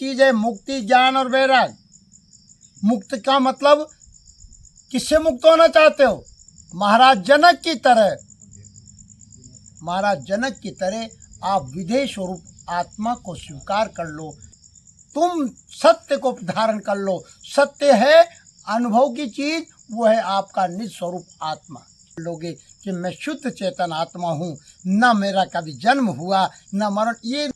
चीज है मुक्ति, ज्ञान और वैराग। मुक्त का मतलब किससे मुक्त होना चाहते हो? महाराज जनक की तरह, महाराज जनक की तरह आप विधेय स्वरूप आत्मा को स्वीकार कर लो। तुम सत्य को धारण कर लो। सत्य है अनुभव की चीज, वो है आपका निज स्वरूप आत्मा। लोगे कि मैं शुद्ध चेतन आत्मा हूँ, न मेरा कभी जन्म हुआ न मरण, ये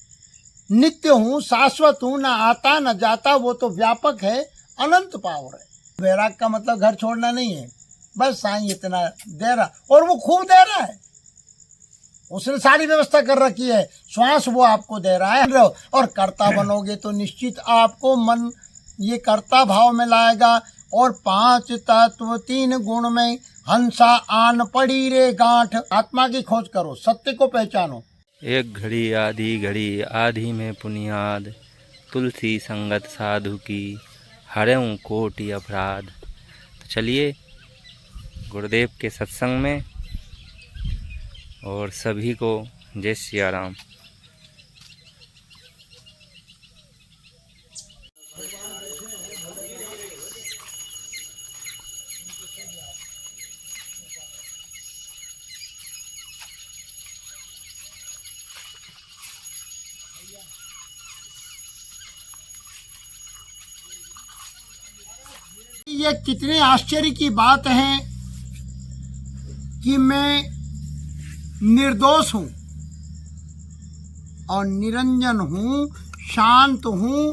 नित्य हूँ, शाश्वत हूँ, न आता न जाता, वो तो व्यापक है, अनंत पावर है। वैराग का मतलब घर छोड़ना नहीं है, बस साईं इतना दे रहा, और वो खूब दे रहा है, उसने सारी व्यवस्था कर रखी है, श्वास वो आपको दे रहा है। और कर्ता बनोगे तो निश्चित आपको मन ये कर्ता भाव में लाएगा। और 5 तत्व 3 गुण में हंसा आन पड़ी रे गांठ। आत्मा की खोज करो, सत्य को पहचानो। एक घड़ी आधी घड़ी आधी में पुनियाद, तुलसी संगत साधु की हरें कोटि अपराध। तो चलिए गुरुदेव के सत्संग में, और सभी को जय सिया राम। ये कितने आश्चर्य की बात है कि मैं निर्दोष हूँ और निरंजन हूँ, शांत हूँ,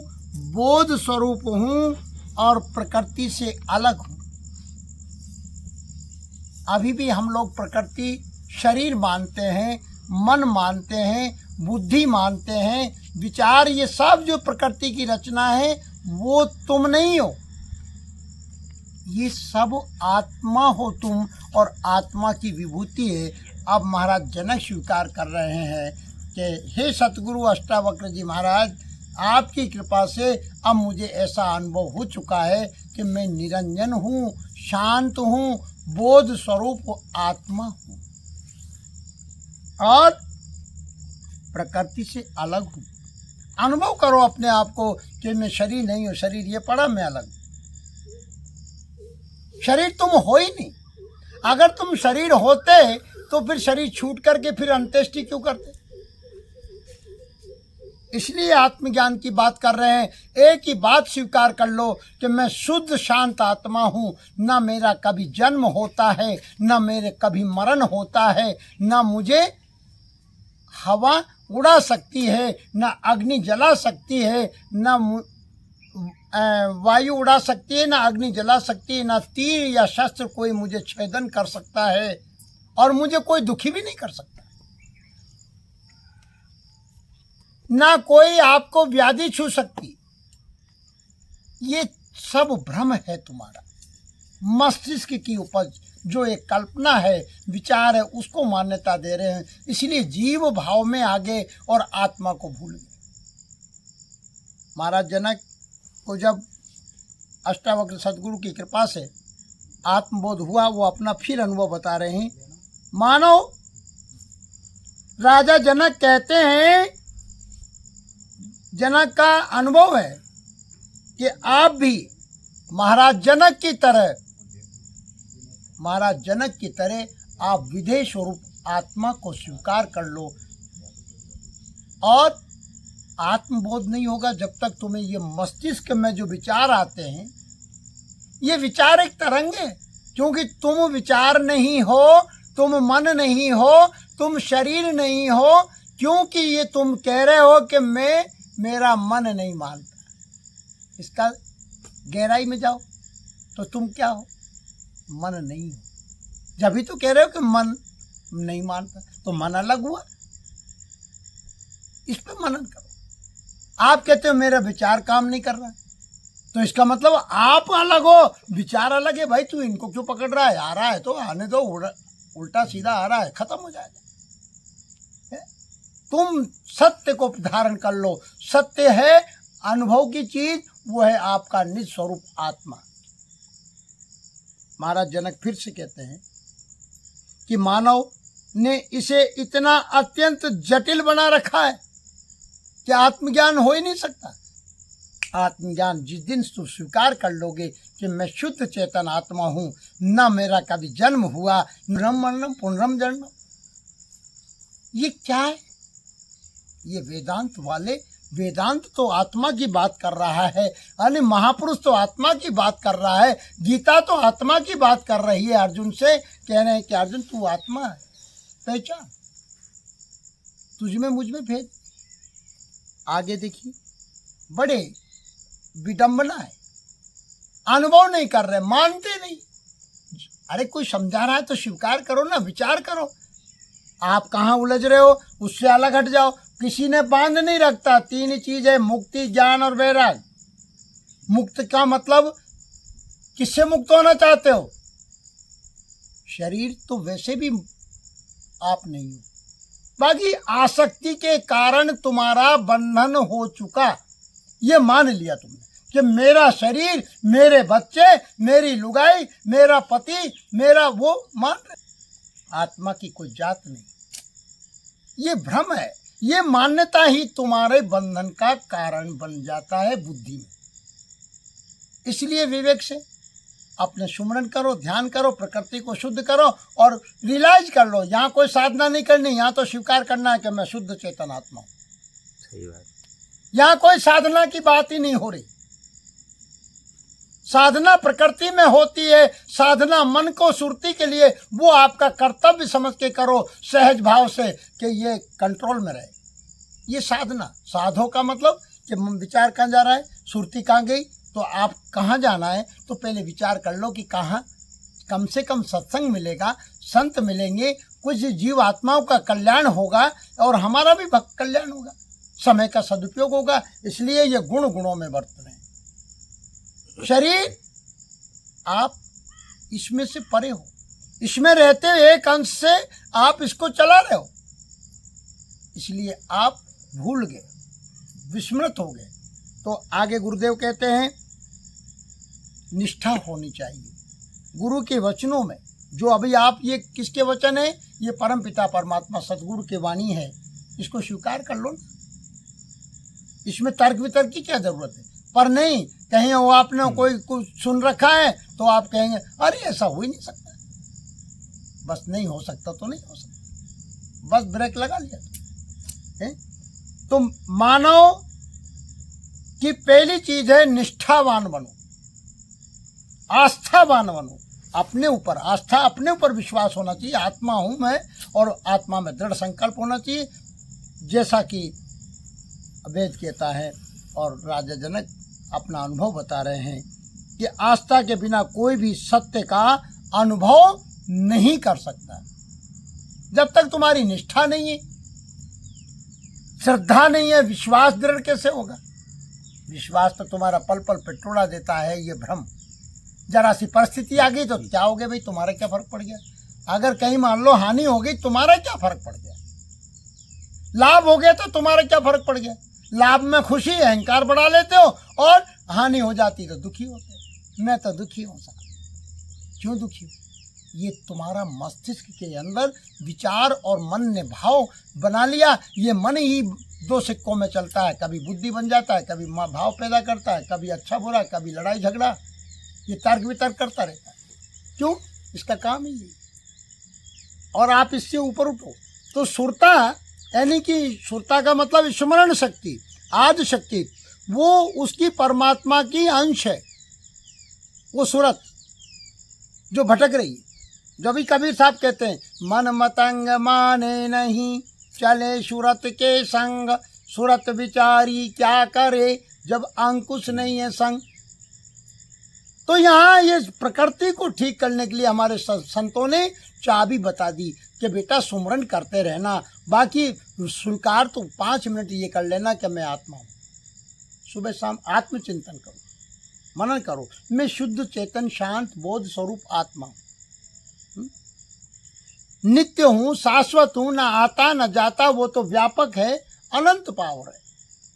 बोध स्वरूप हूँ और प्रकृति से अलग हूँ। अभी भी हम लोग प्रकृति शरीर मानते हैं, मन मानते हैं, बुद्धि मानते हैं, विचार, ये सब जो प्रकृति की रचना है वो तुम नहीं हो, ये सब आत्मा हो तुम, और आत्मा की विभूति है। अब महाराज जनक स्वीकार कर रहे हैं कि हे सतगुरु अष्टावक्र जी महाराज, आपकी कृपा से अब मुझे ऐसा अनुभव हो चुका है कि मैं निरंजन हूँ, शांत हूँ, बोध स्वरूप आत्मा हूँ और प्रकृति से अलग हूँ। अनुभव करो अपने आप को कि मैं शरीर नहीं हूँ, शरीर ये पड़ा, मैं अलग। शरीर तुम हो ही नहीं। अगर तुम शरीर होते तो फिर शरीर छूट करके फिर अंत्येष्टि क्यों करते? इसलिए आत्मज्ञान की बात कर रहे हैं। एक ही बात स्वीकार कर लो कि मैं शुद्ध शांत आत्मा हूँ, न मेरा कभी जन्म होता है, न मेरे कभी मरण होता है, न मुझे हवा उड़ा सकती है, न अग्नि जला सकती है, न वायु उड़ा सकती है, ना अग्नि जला सकती है, ना तीर या शस्त्र कोई मुझे छेदन कर सकता है, और मुझे कोई दुखी भी नहीं कर सकता। ना कोई आपको व्याधि छू सकती। ये सब भ्रम है तुम्हारा, मस्तिष्क की उपज, जो एक कल्पना है, विचार है, उसको मान्यता दे रहे हैं। इसलिए जीव भाव में आगे और आत्मा को भूल गए। महाराज जनक को जब अष्टावक्र सदगुरु की कृपा से आत्मबोध हुआ, वो अपना फिर अनुभव बता रहे हैं। मानो राजा जनक कहते हैं, जनक का अनुभव है कि आप भी महाराज जनक की तरह, महाराज जनक की तरह आप विधेय स्वरूप आत्मा को स्वीकार कर लो। और आत्मबोध नहीं होगा जब तक तुम्हें ये मस्तिष्क में जो विचार आते हैं, ये विचार एक तरंग है, क्योंकि तुम विचार नहीं हो, तुम मन नहीं हो, तुम शरीर नहीं हो, क्योंकि ये तुम कह रहे हो कि मेरा मन नहीं मानता। इसका गहराई में जाओ तो तुम क्या हो? मन नहीं हो। जब भी तो कह रहे हो कि मन नहीं मानता, तो मन अलग हुआ। इस पर मनन करो। आप कहते हो मेरा विचार काम नहीं कर रहा है, तो इसका मतलब आप अलग हो, विचार अलग है। भाई तू इनको क्यों पकड़ रहा है? आ रहा है तो आने दो, उल्टा सीधा आ रहा है, खत्म हो जाएगा। तुम सत्य को धारण कर लो। सत्य है अनुभव की चीज, वो है आपका निज स्वरूप आत्मा। महाराज जनक फिर से कहते हैं कि मानव ने इसे इतना अत्यंत जटिल बना रखा है कि आत्मज्ञान हो ही नहीं सकता। आत्मज्ञान जिस दिन तुम स्वीकार कर लोगे कि मैं शुद्ध चेतन आत्मा हूँ, न मेरा कभी जन्म हुआ, नरम मरणम पुनरम जन्म, ये क्या है? ये वेदांत वाले, वेदांत तो आत्मा की बात कर रहा है, यानी महापुरुष तो आत्मा की बात कर रहा है, गीता तो आत्मा की बात कर रही है। अर्जुन से कह रहे हैं कि अर्जुन तू आत्मा है, पहचान, तुझ में मुझ में भेद। आगे देखिए, बड़े विडंबना है, अनुभव नहीं कर रहे, मानते नहीं। अरे कोई समझा रहा है तो स्वीकार करो ना, विचार करो। आप कहाँ उलझ रहे हो, उससे अलग हट जाओ। किसी ने बांध नहीं रखता, तीन चीज है, मुक्ति, ज्ञान और वैराग। मुक्त का मतलब किससे मुक्त होना चाहते हो? शरीर तो वैसे भी आप नहीं हो, बाकी आसक्ति के कारण तुम्हारा बंधन हो चुका। ये मान लिया तुमने कि मेरा शरीर, मेरे बच्चे, मेरी लुगाई, मेरा पति, मेरा वो, मान रहे। आत्मा की कोई जात नहीं, ये भ्रम है। ये मान्यता ही तुम्हारे बंधन का कारण बन जाता है बुद्धि में। इसलिए विवेक से अपने सुमरन करो, ध्यान करो, प्रकृति को शुद्ध करो और रियलाइज कर लो, यहाँ कोई साधना नहीं करनी, यहाँ तो स्वीकार करना है कि मैं शुद्ध चेतन आत्मा हूँ। सही बात। यहाँ कोई साधना की बात ही नहीं हो रही। साधना प्रकृति में होती है, साधना मन को सुरती के लिए, वो आपका कर्तव्य समझ के करो, सहज भाव से, कि ये कंट्रोल में रहे। ये साधना, साधो का मतलब कि विचार कहाँ जा रहा है, सुरती कहाँ गई, तो आप कहाँ जाना है, तो पहले विचार कर लो कि कहाँ कम से कम सत्संग मिलेगा, संत मिलेंगे, कुछ जीव आत्माओं का कल्याण होगा और हमारा भी भक्त कल्याण होगा, समय का सदुपयोग होगा। इसलिए ये गुणों में बरत रहे हैं। शरीर आप इसमें से परे हो, इसमें रहते एक अंश से आप इसको चला रहे हो, इसलिए आप भूल गए, विस्मृत हो गए। तो आगे गुरुदेव कहते हैं निष्ठा होनी चाहिए गुरु के वचनों में। जो अभी आप, ये किसके वचन है? ये परम पिता परमात्मा सदगुरु की वाणी है, इसको स्वीकार कर लो ना। इसमें तर्क वितर्क की क्या जरूरत है? पर नहीं, कहीं वो आपने कोई कुछ सुन रखा है तो आप कहेंगे अरे ऐसा हो ही नहीं सकता। बस नहीं हो सकता तो नहीं हो सकता, बस ब्रेक लगा लिया। तो मानो कि पहली चीज है निष्ठावान बनो, आस्थावान बनो। अपने ऊपर आस्था, अपने ऊपर विश्वास होना चाहिए, आत्मा हूं मैं, और आत्मा में दृढ़ संकल्प होना चाहिए, जैसा कि वेद कहता है और राजा जनक अपना अनुभव बता रहे हैं कि आस्था के बिना कोई भी सत्य का अनुभव नहीं कर सकता। जब तक तुम्हारी निष्ठा नहीं है, श्रद्धा नहीं है, विश्वास दृढ़ कैसे होगा? विश्वास तो तुम्हारा पल पल पेट्रोला देता है, ये भ्रम। जरा सी परिस्थिति आ गई तो क्या हो गया भाई, तुम्हारा क्या फर्क पड़ गया? अगर कहीं मान लो हानि हो गई, तुम्हारा क्या फर्क पड़ गया? लाभ हो गया तो तुम्हारा क्या फर्क पड़ गया? लाभ में खुशी, अहंकार बढ़ा लेते हो, और हानि हो जाती तो दुखी होते हो। मैं तो दुखी हूँ साहब। क्यों दुखी हूँ? ये तुम्हारा मस्तिष्क के अंदर विचार और मन ने भाव बना लिया। ये मन ही दो सिक्कों में चलता है, कभी बुद्धि बन जाता है, कभी भाव पैदा करता है, कभी अच्छा बुरा, कभी लड़ाई झगड़ा, ये तर्क वितर्क करता रहता है। क्यों? इसका काम ही है। और आप इससे ऊपर उठो तो सुरता, यानी कि सुरता का मतलब स्मरण शक्ति, आदि शक्ति, वो उसकी परमात्मा की अंश है। वो सुरत जो भटक रही है, जो भी कबीर साहब कहते हैं, मन मतंग माने नहीं, चले सुरत के संग, सुरत विचारी क्या करे, जब अंकुश नहीं है संग। तो यहाँ ये प्रकृति को ठीक करने के लिए हमारे संतों ने चाबी बता दी कि बेटा सुमरन करते रहना, बाकी स्वीकार तो 5 मिनट ये कर लेना कि मैं आत्मा हूँ। सुबह शाम आत्मचिंतन करो, मनन करो, मैं शुद्ध चेतन शांत बोध स्वरूप आत्मा हूँ, नित्य हूँ, शाश्वत हूँ, ना आता न जाता, वो तो व्यापक है, अनंत पावर है,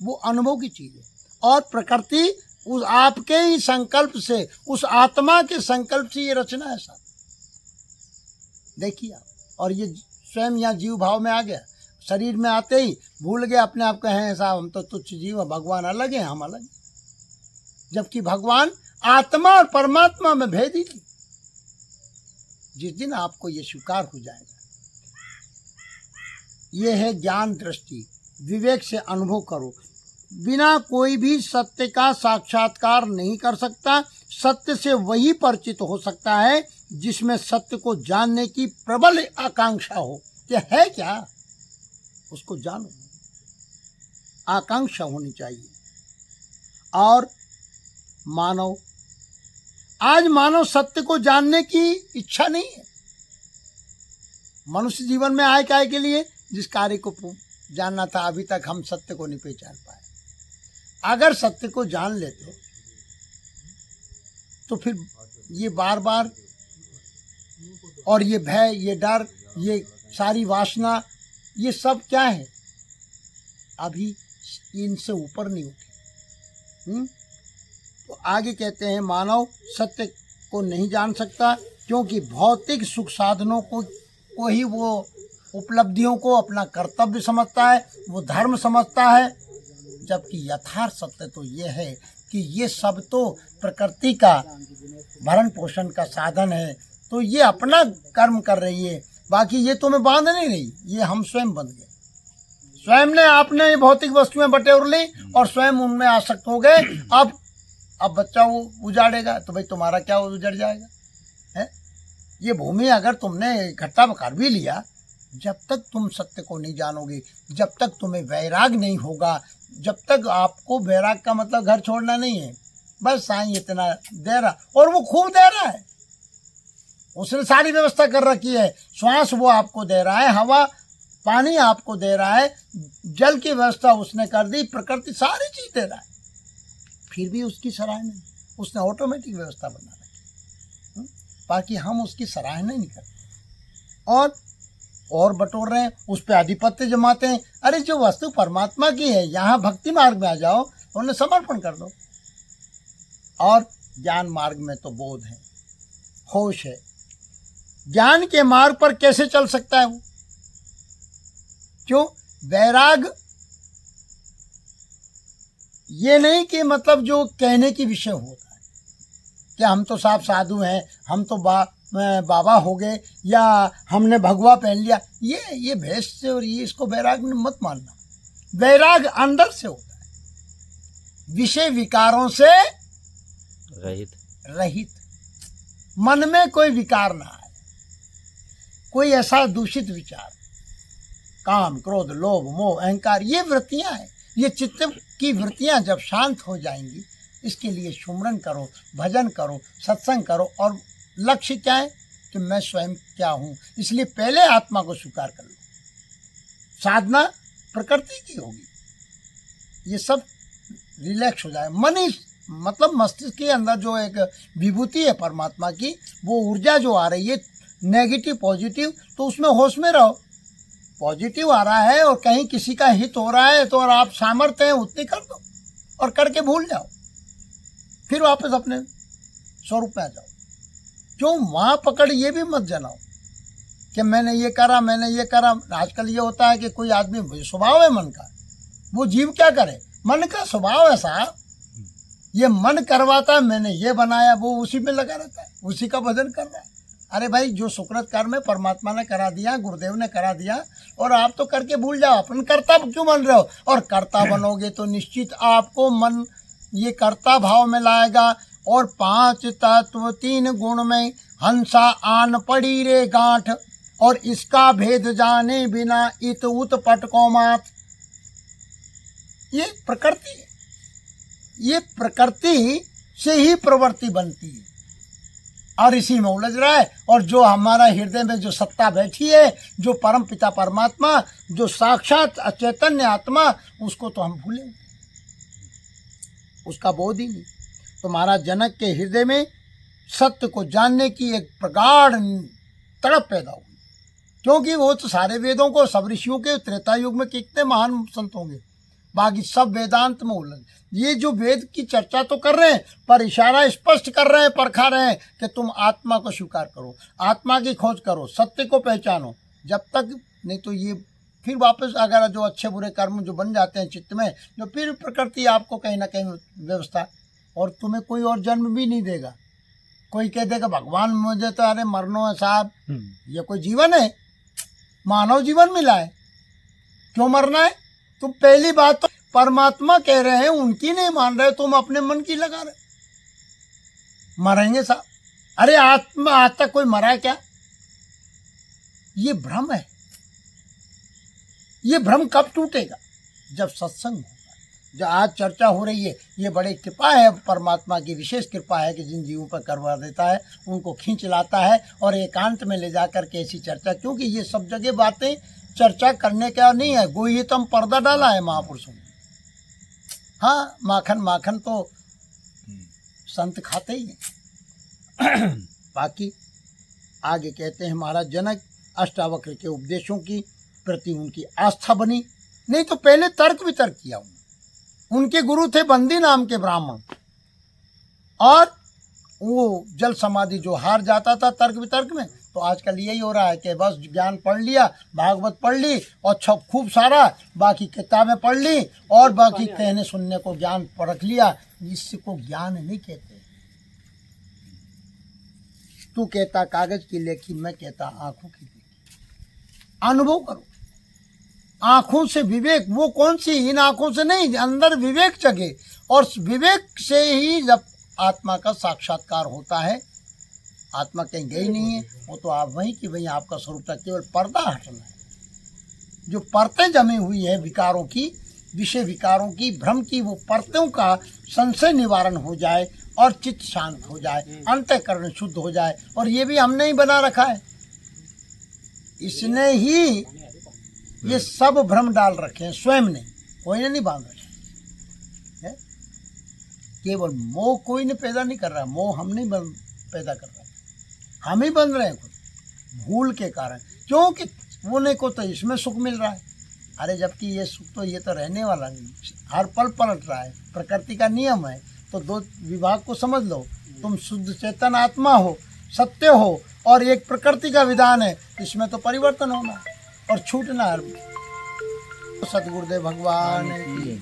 वो अनुभव की चीज है। और प्रकृति उस आपके ही संकल्प से, उस आत्मा के संकल्प से ये रचना है साहब। देखिए आप, और ये स्वयं यहाँ जीव भाव में आ गया, शरीर में आते ही भूल गए अपने आप को, हैं साहब हम तो तुच्छ जीव, भगवान अलग है, हम अलग हैं। जबकि भगवान आत्मा और परमात्मा में भेद ही नहीं। जिस दिन आपको ये स्वीकार हो जाएगा, ये है ज्ञान दृष्टि, विवेक से अनुभव करो। बिना कोई भी सत्य का साक्षात्कार नहीं कर सकता। सत्य से वही परिचित हो सकता है जिसमें सत्य को जानने की प्रबल आकांक्षा हो। ये है क्या, उसको जानो, आकांक्षा होनी चाहिए। और आज मानव सत्य को जानने की इच्छा नहीं है। मनुष्य जीवन में आए काय के लिए, जिस कार्य को जानना था, अभी तक हम सत्य को नहीं पहचान पाए। अगर सत्य को जान लेते तो फिर ये बार बार और ये भय, ये डर, ये सारी वासना, ये सब क्या है, अभी इनसे ऊपर नहीं उठे। तो आगे कहते हैं मानव सत्य को नहीं जान सकता क्योंकि भौतिक सुख साधनों को ही वो उपलब्धियों को अपना कर्तव्य समझता है, वो धर्म समझता है। जबकि यथार्थ सत्य तो ये है कि ये सब तो प्रकृति का भरण पोषण का साधन है। तो ये अपना कर्म कर रही है, बाकी ये तुम्हें बांध नहीं रही, ये हम स्वयं बंध गए। स्वयं ने आपने भौतिक वस्तुएं बटोर ली और स्वयं उनमें आसक्त हो गए। अब बच्चा वो उजाड़ेगा तो भाई तुम्हारा क्या उजड़ जाएगा है? ये भूमि अगर तुमने इकट्ठा कर भी लिया, जब तक तुम सत्य को नहीं जानोगे, जब तक तुम्हें वैराग नहीं होगा, जब तक आपको वैराग का मतलब घर छोड़ना नहीं है, बस साईं इतना दे रहा, और वो खूब दे रहा है, उसने सारी व्यवस्था कर रखी है। श्वास वो आपको दे रहा है, हवा पानी आपको दे रहा है, जल की व्यवस्था उसने कर दी, प्रकृति सारी चीज दे रहा है, फिर भी उसकी सराहना नहीं। उसने ऑटोमेटिक व्यवस्था बना रखी, बाकी हम उसकी सराहना नहीं करते और बटोर रहे हैं, उस पर आधिपत्य जमाते हैं। अरे जो वस्तु परमात्मा की है, यहाँ भक्ति मार्ग में आ जाओ, उन्हें समर्पण कर दो। और ज्ञान मार्ग में तो बोध है, होश है। ज्ञान के मार्ग पर कैसे चल सकता है वो? क्यों? वैराग ये नहीं कि मतलब जो कहने की विषय होता है कि हम तो साफ साधु हैं, हम तो बाबा हो गए, या हमने भगवा पहन लिया, ये भेष से और ये इसको वैराग मत मानना। वैराग अंदर से होता है, विषय विकारों से रहित। मन में कोई विकार ना आए, कोई ऐसा दूषित विचार, काम, क्रोध, लोभ, मोह, अहंकार, ये वृत्तियां हैं। ये चित्त की वृत्तियां जब शांत हो जाएंगी, इसके लिए सुमरन करो, भजन करो, सत्संग करो। और लक्ष्य क्या है कि मैं स्वयं क्या हूँ, इसलिए पहले आत्मा को स्वीकार कर लो। साधना प्रकृति की होगी, ये सब रिलैक्स हो जाए। मन ही मतलब मस्तिष्क के अंदर जो एक विभूति है परमात्मा की, वो ऊर्जा जो आ रही है नेगेटिव पॉजिटिव, तो उसमें होश में रहो। पॉजिटिव आ रहा है और कहीं किसी का हित हो रहा है तो और आप सामर्थ्य हैं उतनी कर दो और करके भूल जाओ, फिर वापस अपने स्वरूप में आ जाओ। क्यों वहाँ पकड़ ये भी मत जनाओ कि मैंने ये करा, मैंने ये करा। आजकल ये होता है कि कोई आदमी, स्वभाव है मन का, वो जीव क्या करे, मन का स्वभाव ऐसा, ये मन करवाता है, मैंने ये बनाया, वो उसी में लगा रहता है, उसी का भजन कर रहा है। अरे भाई, जो सुकृत कर्म है परमात्मा ने करा दिया, गुरुदेव ने करा दिया, और आप तो करके भूल जाओ। अपन कर्ता क्यों बन रहे हो? और कर्ता बनोगे तो निश्चित आपको मन ये कर्ता भाव में लाएगा। और 5 तत्व 3 गुण में हंसा आन पड़ी रे गांठ, और इसका भेद जाने बिना इत उत पटको मात। ये प्रकृति है, ये प्रकृति से ही प्रवृत्ति बनती है और इसी में उलझ रहा है। और जो हमारा हृदय में जो सत्ता बैठी है, जो परम पिता परमात्मा, जो साक्षात अचैतन्य आत्मा, उसको तो हम भूलें, उसका बोध ही नहीं। तो महाराज जनक के हृदय में सत्य को जानने की एक प्रगाढ़ तड़प पैदा हुई, क्योंकि वो तो सारे वेदों को, सब ऋषियों के त्रेता युग में कितने महान संत होंगे, बाकी सब वेदांत में उलझ। ये जो वेद की चर्चा तो कर रहे हैं, पर इशारा स्पष्ट कर रहे हैं, परखा रहे हैं कि तुम आत्मा को स्वीकार करो, आत्मा की खोज करो, सत्य को पहचानो। जब तक नहीं तो ये फिर वापस अगर जो अच्छे बुरे कर्म जो बन जाते हैं चित्त में, जो फिर प्रकृति आपको कहीं ना कहीं व्यवस्था और तुम्हें कोई और जन्म भी नहीं देगा। कोई कह देगा भगवान मुझे तो अरे मरनो है साहब, ये कोई जीवन है? मानव जीवन मिला है, क्यों मरना है? तुम पहली बात तो परमात्मा कह रहे हैं, उनकी नहीं मान रहे, तुम अपने मन की लगा रहे। मरेंगे साहब, अरे आत्मा आज तक कोई मरा है क्या? ये भ्रम है। ये भ्रम कब टूटेगा? जब सत्संग होगा। जो आज चर्चा हो रही है, ये बड़ी कृपा है, परमात्मा की विशेष कृपा है कि जिन जीवों पर करवा देता है उनको खींच लाता है और एकांत में ले जाकर के ऐसी चर्चा, क्योंकि ये सब जगह बातें चर्चा करने का नहीं है। गोई तो हम पर्दा डाला है महापुरुषों ने। हाँ, माखन माखन तो संत खाते ही हैं। बाकी आगे कहते हैं महाराज जनक अष्टावक्र के उपदेशों की प्रति उनकी आस्था बनी, नहीं तो पहले तर्क वितर्क किया उनके गुरु थे बंदी नाम के ब्राह्मण, और वो जल समाधि जो हार जाता था तर्क वितर्क में, तो आजकल यही हो रहा है कि बस ज्ञान पढ़ लिया, भागवत पढ़ ली और खूब सारा बाकी किताबें पढ़ ली और बाकी कहने सुनने को ज्ञान परख लिया। इसको ज्ञान नहीं कहते। तू कहता कागज की लेखी, मैं कहता आंखों की देखी। अनुभव करो। आंखों से विवेक, वो कौन सी? इन आंखों से नहीं, अंदर विवेक जगे, और विवेक से ही जब आत्मा का साक्षात्कार होता है। आत्मा कहीं गई नहीं है, वो तो आप वहीं की वहीं आपका स्वरूप था, केवल पर्दा हटना है। जो परतें जमी हुई है विकारों की, विषय विकारों की, भ्रम की, वो परतों का संशय निवारण हो जाए और चित्त शांत हो जाए, अंतःकरण शुद्ध हो जाए। और ये भी हमने ही बना रखा है, इसने ही ये सब भ्रम डाल रखे हैं, स्वयं ने, कोई ने नहीं बांध रखे है। केवल मोह कोई ने पैदा नहीं कर रहा, मोह हम नहीं पैदा कर रहे, हम ही बन रहे हैं खुद भूल के कारण। क्योंकि होने को तो इसमें सुख मिल रहा है, अरे जबकि ये सुख तो ये तो रहने वाला नहीं, हर पल पलट रहा है, प्रकृति का नियम है। तो दो विभाग को समझ लो, तुम शुद्ध चेतन आत्मा हो, सत्य हो, और एक प्रकृति का विधान है, इसमें तो परिवर्तन होना है और छूटना है। सतगुरुदेव भगवान की